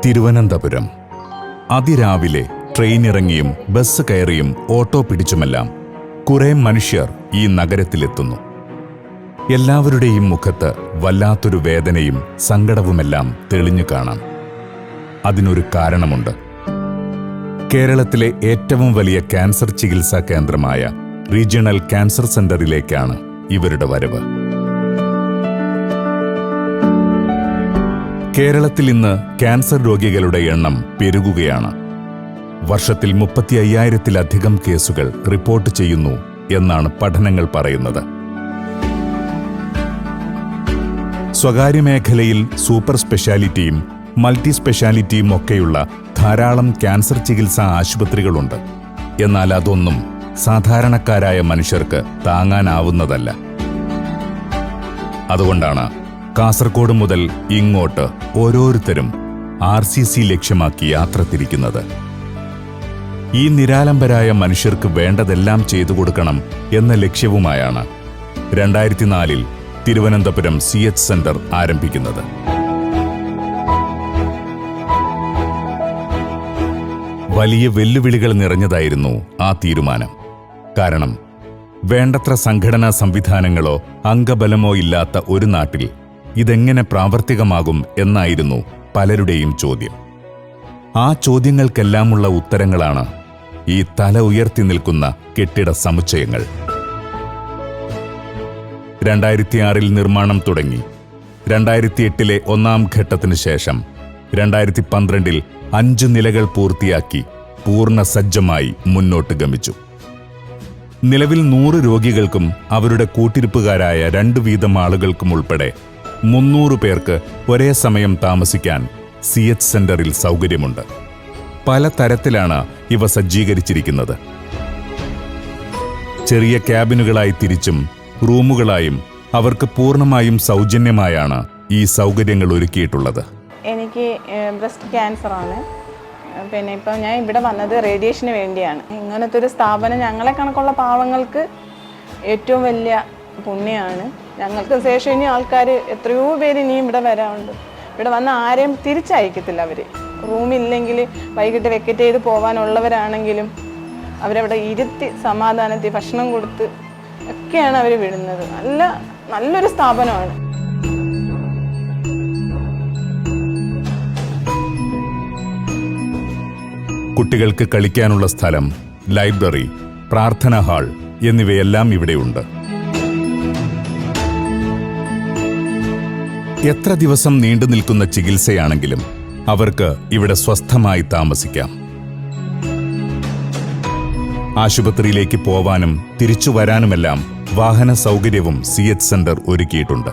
തിരുവനന്തപുരം. അതിരാവിലെ ട്രെയിനിറങ്ങിയും bus കയറിയും auto പിടിച്ചുമെല്ലാം കുറെ മനുഷ്യർ ഈ നഗരത്തിലെത്തുന്നു. എല്ലാവരുടെയും മുഖത്ത് വല്ലാത്തൊരു വേദനയും സങ്കടവുമെല്ലാം തെളിഞ്ഞു കാണാം. അതിനൊരു കാരണമുണ്ട്. കേരളത്തിലെ ഏറ്റവും വലിയ ക്യാൻസർ ചികിത്സാ കേന്ദ്രമായ റീജിയണൽ ക്യാൻസർ സെന്ററിലേക്കാണ് ഇവരുടെ വരവ്. കേരളത്തിൽ ഇന്ന് ക്യാൻസർ രോഗികളുടെ എണ്ണം പെരുകുകയാണ്. വർഷത്തിൽ 35,000-ത്തിലധികം കേസുകൾ റിപ്പോർട്ട് ചെയ്യുന്നു എന്നാണ് പഠനങ്ങൾ പറയുന്നത്. സ്വകാര്യ മേഖലയിൽ സൂപ്പർ സ്പെഷ്യാലിറ്റിയും മൾട്ടി സ്പെഷ്യാലിറ്റിയും ഒക്കെയുള്ള ധാരാളം ക്യാൻസർ ചികിത്സാ ആശുപത്രികളുണ്ട്. എന്നാൽ അതൊന്നും സാധാരണക്കാരായ മനുഷ്യർക്ക് താങ്ങാനാവുന്നതല്ല. അതുകൊണ്ടാണ് കാസർഗോഡ് മുതൽ ഇങ്ങോട്ട് ഓരോരുത്തരും RCC ലക്ഷ്യമാക്കി യാത്ര തിരിക്കുന്നത്. ഈ നിരാലംബരായ മനുഷ്യർക്ക് വേണ്ടതെല്ലാം ചെയ്തു കൊടുക്കണം എന്ന ലക്ഷ്യവുമായാണ് 2004-ൽ തിരുവനന്തപുരം CH സെന്റർ ആരംഭിക്കുന്നത്. വലിയ വെല്ലുവിളികൾ നിറഞ്ഞതായിരുന്നു ആ തീരുമാനം. കാരണം വേണ്ടത്ര സംഘടനാ സംവിധാനങ്ങളോ അംഗബലമോ ഇല്ലാത്ത ഒരു നാട്ടിൽ ഇതെങ്ങനെ പ്രാവർത്തികമാകും എന്നായിരുന്നു പലരുടെയും ചോദ്യം. ആ ചോദ്യങ്ങൾക്കെല്ലാമുള്ള ഉത്തരങ്ങളാണ് ഈ തല ഉയർത്തി നിൽക്കുന്ന കെട്ടിട സമുച്ചയങ്ങൾ. 2006-ൽ നിർമ്മാണം തുടങ്ങി. 2008-ലെ ഒന്നാം ഘട്ടത്തിനു ശേഷം 2012-ൽ 5 നിലകൾ പൂർത്തിയാക്കി പൂർണ്ണ സജ്ജമായി മുന്നോട്ട് ഗമിച്ചു. നിലവിൽ 100 രോഗികൾക്കും അവരുടെ കൂട്ടിരിപ്പുകാരായ 2 വീതം ആളുകൾക്കും ഉൾപ്പെടെ 300 പേർക്ക് ഒരേ സമയം താമസിക്കാൻ CH സെന്ററിൽ സൗകര്യമുണ്ട്. പല തരത്തിലാണ് ഇവ സജ്ജീകരിച്ചിരിക്കുന്നത്. ചെറിയ ക്യാബിനുകളായി തിരിച്ചും റൂമുകളായും അവർക്ക് പൂർണ്ണമായും സൗജന്യമായാണ് ഈ സൗകര്യങ്ങൾ ഒരുക്കിയിട്ടുള്ളത്. എനിക്ക് ബ്രസ്റ്റ് ക്യാൻസറാണ്. പിന്നെ ഇപ്പം ഞാൻ ഇവിടെ വന്നത് റേഡിയേഷന് വേണ്ടിയാണ്. ഇങ്ങനത്തെ ഒരു സ്ഥാപനം ഞങ്ങളെ കണക്കുള്ള പാവങ്ങൾക്ക് ഏറ്റവും വലിയ പുണ്യമാണ്. ഞങ്ങൾക്ക് ശേഷം ഇനി ആൾക്കാർ എത്രയോ പേര് ഇനിയും ഇവിടെ വരാറുണ്ട്. ഇവിടെ വന്ന് ആരെയും തിരിച്ചയക്കത്തില്ല അവർ. റൂമില്ലെങ്കിൽ വൈകിട്ട് വെക്കറ്റ് ചെയ്ത് പോകാനുള്ളവരാണെങ്കിലും അവരവിടെ ഇരുത്തി സമാധാനത്തിൽ ഭക്ഷണം കൊടുത്ത് ഒക്കെയാണ് അവർ വിടുന്നത്. നല്ലൊരു സ്ഥാപനമാണ്. കുട്ടികൾക്ക് കളിക്കാനുള്ള സ്ഥലം, ലൈബ്രറി, പ്രാർത്ഥനാ ഹാൾ എന്നിവയെല്ലാം ഇവിടെയുണ്ട്. എത്ര ദിവസം നീണ്ടു നിൽക്കുന്ന ചികിത്സയാണെങ്കിലും അവർക്ക് ഇവിടെ സ്വസ്ഥമായി താമസിക്കാം. ആശുപത്രിയിലേക്ക് പോവാനും തിരിച്ചു വരാനുമെല്ലാം വാഹന സൗകര്യവും CH സെന്റർ ഒരുക്കിയിട്ടുണ്ട്.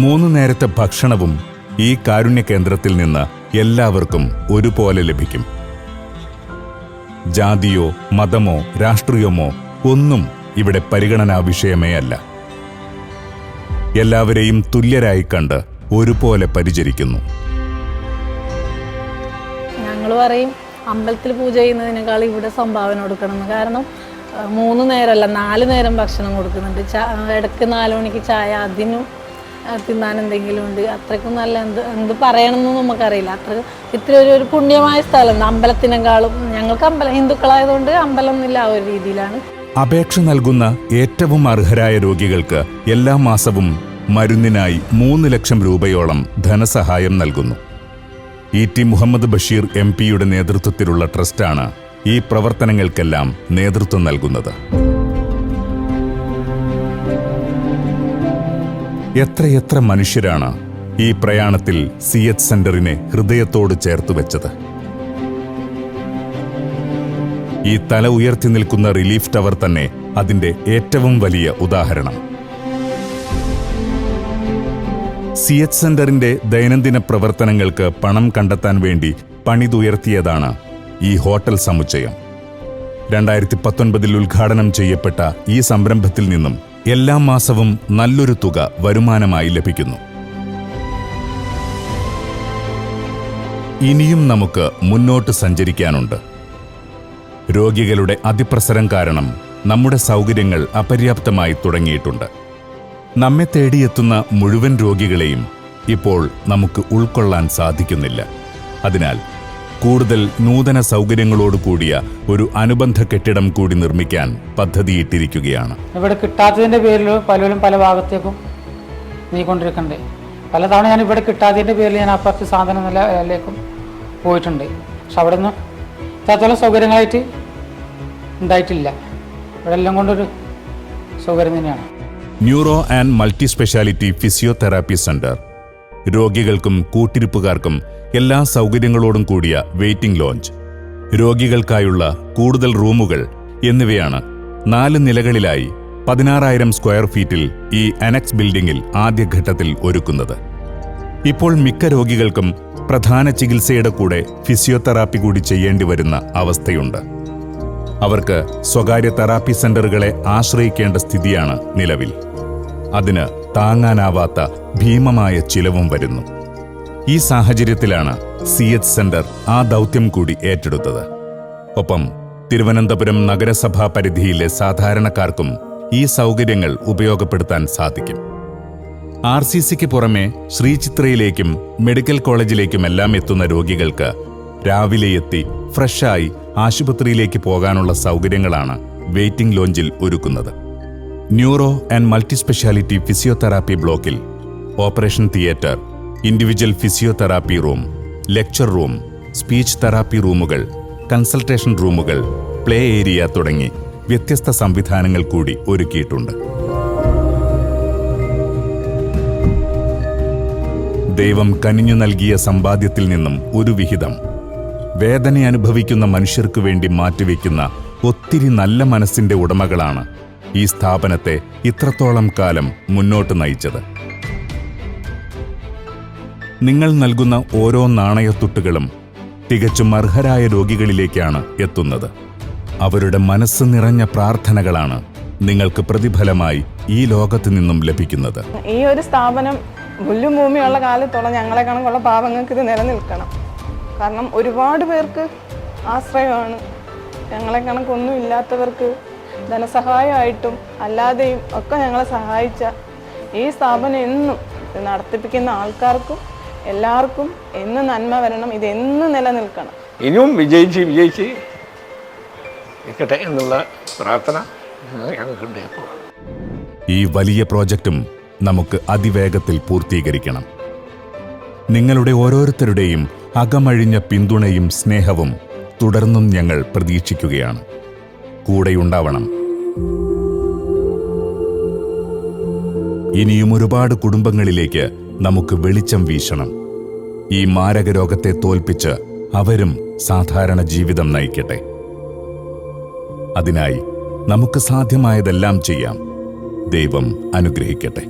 മൂന്ന് നേരത്തെ ഭക്ഷണവും ഈ കാരുണ്യ കേന്ദ്രത്തിൽ നിന്ന് എല്ലാവർക്കും ഒരുപോലെ ലഭിക്കും. ജാതിയോ മതമോ രാഷ്ട്രീയമോ ഒന്നും ഇവിടെ പരിഗണനാ വിഷയമേ അല്ല. എല്ലാവരെയും തുല്യരായി കണ്ട് ഒരുപോലെ പരിചരിക്കുന്നു. ഞങ്ങൾ പറയും അമ്പലത്തിൽ പൂജ ചെയ്യുന്നതിനേക്കാൾ ഇവിടെ സംഭാവന കൊടുക്കണം. കാരണം 3 നേരമല്ല 4 നേരം ഭക്ഷണം കൊടുക്കുന്നുണ്ട്. ഇടയ്ക്ക് 4 മണിക്ക് ചായ, അതിനും തിന്നാൻ എന്തെങ്കിലും ഉണ്ട്. അത്രയ്ക്കും നല്ല എന്ത് പറയണമെന്ന് നമുക്കറിയില്ല. ഇത്ര ഒരു പുണ്യമായ സ്ഥലം. അമ്പലത്തിനേക്കാളും ഞങ്ങൾക്ക് ഹിന്ദുക്കളായതുകൊണ്ട് അമ്പലം എന്നില്ല ആ ഒരു രീതിയിലാണ്. അപേക്ഷ നൽകുന്ന ഏറ്റവും അർഹരായ രോഗികൾക്ക് എല്ലാ മാസവും മരുന്നിനായി 3 ലക്ഷം രൂപയോളം ധനസഹായം നൽകുന്നു. ET മുഹമ്മദ് ബഷീർ MP-യുടെ നേതൃത്വത്തിലുള്ള ട്രസ്റ്റാണ് ഈ പ്രവർത്തനങ്ങൾക്കെല്ലാം നേതൃത്വം നൽകുന്നത്. എത്രയെത്ര മനുഷ്യരാണ് ഈ പ്രയാണത്തിൽ CH സെന്ററിനെ ഹൃദയത്തോട് ചേർത്തു വെച്ചത്. ഈ തല ഉയർത്തി നിൽക്കുന്ന റിലീഫ് ടവർ തന്നെ അതിന്റെ ഏറ്റവും വലിയ ഉദാഹരണം. CH സെന്ററിന്റെ ദൈനംദിന പ്രവർത്തനങ്ങൾക്ക് പണം കണ്ടെത്താൻ വേണ്ടി പണിതുയർത്തിയതാണ് ഈ ഹോട്ടൽ സമുച്ചയം. 2019-ൽ ഉദ്ഘാടനം ചെയ്യപ്പെട്ട ഈ സംരംഭത്തിൽ നിന്നും എല്ലാ മാസവും നല്ലൊരു തുക വരുമാനമായി ലഭിക്കുന്നു. ഇനിയും നമുക്ക് മുന്നോട്ട് സഞ്ചരിക്കാനുണ്ട്. രോഗികളുടെ അതിപ്രസരം കാരണം നമ്മുടെ സൗകര്യങ്ങൾ അപര്യാപ്തമായി തുടങ്ങിയിട്ടുണ്ട്. നമ്മെ തേടിയെത്തുന്ന മുഴുവൻ രോഗികളെയും ഇപ്പോൾ നമുക്ക് ഉൾക്കൊള്ളാൻ സാധിക്കുന്നില്ല. അതിനാൽ കൂടുതൽ നൂതന സൗകര്യങ്ങളോട് കൂടിയ ഒരു അനുബന്ധ കെട്ടിടം കൂടി നിർമ്മിക്കാൻ പദ്ധതിയിട്ടിരിക്കുകയാണ്. ഇവിടെ കിട്ടാത്തതിൻ്റെ പേരിൽ പലരും പല ഭാഗത്തേക്കും നീക്കൊണ്ടിരിക്കുന്നുണ്ട്. പലതവണ ഞാൻ ഇവിടെ കിട്ടാത്തതിൻ്റെ പേരിൽ ഞാൻ അപ്പുറത്ത് സാധന നിലയിലേക്കും പോയിട്ടുണ്ട്. പക്ഷെ അവിടെ നിന്ന് ഇത്രത്തോളം സൗകര്യങ്ങളായിട്ട് ഉണ്ടായിട്ടില്ല. ഇവിടെ എല്ലാം കൊണ്ടൊരു സൗകര്യം തന്നെയാണ്. Neuro and multi speciality physiotherapy centre, രോഗികൾക്കും കൂട്ടിരിപ്പുകാർക്കും എല്ലാ സൗകര്യങ്ങളോടും കൂടിയ വെയിറ്റിംഗ് ലോഞ്ച്, രോഗികൾക്കായുള്ള കൂടുതൽ റൂമുകൾ എന്നിവയാണ് 4 നിലകളിലായി 16,000 സ്ക്വയർ ഫീറ്റിൽ ഈ അനക്സ് ബിൽഡിംഗിൽ ആദ്യഘട്ടത്തിൽ ഒരുക്കുന്നത്. ഇപ്പോൾ മിക്ക രോഗികൾക്കും പ്രധാന ചികിത്സയുടെ കൂടെ ഫിസിയോതെറാപ്പി കൂടി ചെയ്യേണ്ടി വരുന്ന അവസ്ഥയുണ്ട്. അവർക്ക് സ്വകാര്യ തെറാപ്പി സെന്ററുകളെ ആശ്രയിക്കേണ്ട സ്ഥിതിയാണ് നിലവിൽ. അതിന് താങ്ങാനാവാത്ത ഭീമമായ ചിലവും വരുന്നു. ഈ സാഹചര്യത്തിലാണ് CH സെന്റർ ആ ദൗത്യം കൂടി ഏറ്റെടുത്തത്. ഒപ്പം തിരുവനന്തപുരം നഗരസഭാ പരിധിയിലെ സാധാരണക്കാർക്കും ഈ സൗകര്യങ്ങൾ ഉപയോഗപ്പെടുത്താൻ സാധിക്കും. RCCക്ക് പുറമെ ശ്രീചിത്രയിലേക്കും മെഡിക്കൽ കോളേജിലേക്കുമെല്ലാം എത്തുന്ന രോഗികൾക്ക് രാവിലെ എത്തി ഫ്രഷായി ആശുപത്രിയിലേക്ക് പോകാനുള്ള സൗകര്യങ്ങളാണ് വെയിറ്റിംഗ് ലോഞ്ചിൽ ഒരുക്കുന്നത്. Neuro and multi speciality physiotherapy ബ്ലോക്കിൽ operation theatre, individual physiotherapy room, lecture room, speech therapy റൂമുകൾ, കൺസൾട്ടേഷൻ റൂമുകൾ, പ്ലേ ഏരിയ തുടങ്ങി വ്യത്യസ്ത സംവിധാനങ്ങൾ കൂടി ഒരുക്കിയിട്ടുണ്ട്. ദൈവം കനിഞ്ഞു നൽകിയ സമ്പാദ്യത്തിൽ നിന്നും ഒരു വിഹിതം വേദന അനുഭവിക്കുന്ന മനുഷ്യർക്കു വേണ്ടി മാറ്റിവെക്കുന്ന ഒത്തിരി നല്ല മനസ്സിന്റെ ഉടമകളാണ് ഈ സ്ഥാപനത്തെ ഇത്രത്തോളം കാലം മുന്നോട്ട് നയിച്ചത്. നിങ്ങൾ നൽകുന്ന ഓരോ നാണയത്തുട്ടുകളും തികച്ചും അർഹരായ രോഗികളിലേക്കാണ് എത്തുന്നത്. അവരുടെ മനസ്സ് നിറഞ്ഞ പ്രാർത്ഥനകളാണ് നിങ്ങൾക്ക് പ്രതിഫലമായി ഈ ലോകത്തു നിന്നും ലഭിക്കുന്നത്. ഈ ഒരു സ്ഥാപനം മുല്ലും ഭൂമിയുള്ള കാലത്തോളം ഞങ്ങളെ കണക്കുള്ള പാവങ്ങൾക്ക് ഇത് നിലനിൽക്കണം. കാരണം ഒരുപാട് പേർക്ക് ആശ്രയമാണ്. ഞങ്ങളെ കണക്കൊന്നും ഇല്ലാത്തവർക്ക് ധനസഹായമായിട്ടും അല്ലാതെയും ഒക്കെ ഞങ്ങളെ സഹായിച്ച ഈ സ്ഥാപനം എന്നും നടത്തിപ്പിക്കുന്ന ആൾക്കാർക്കും എല്ലാവർക്കും എന്നും നന്മ വരണം. ഇതെന്നും നിലനിൽക്കണം. ഇനിയും വിജയിച്ച് നിൽക്കട്ടെ എന്നുള്ള പ്രാർത്ഥന ഞങ്ങൾക്കുണ്ട്. ഈ വലിയ പ്രോജക്റ്റും നമുക്ക് അതിവേഗത്തിൽ പൂർത്തീകരിക്കണം. നിങ്ങളുടെ ഓരോരുത്തരുടെയും അകമഴിഞ്ഞ പിന്തുണയും സ്നേഹവും തുടർന്നും ഞങ്ങൾ പ്രതീക്ഷിക്കുകയാണ്. കൂടെയുണ്ടാവണം. ഇനിയും ഒരുപാട് കുടുംബങ്ങളിലേക്ക് നമുക്ക് വെളിച്ചം വീശണം. ഈ മാരക രോഗത്തെ തോൽപ്പിച്ച് അവരും സാധാരണ ജീവിതം നയിക്കട്ടെ. അതിനായി നമുക്ക് സാധ്യമായതെല്ലാം ചെയ്യാം. ദൈവം അനുഗ്രഹിക്കട്ടെ.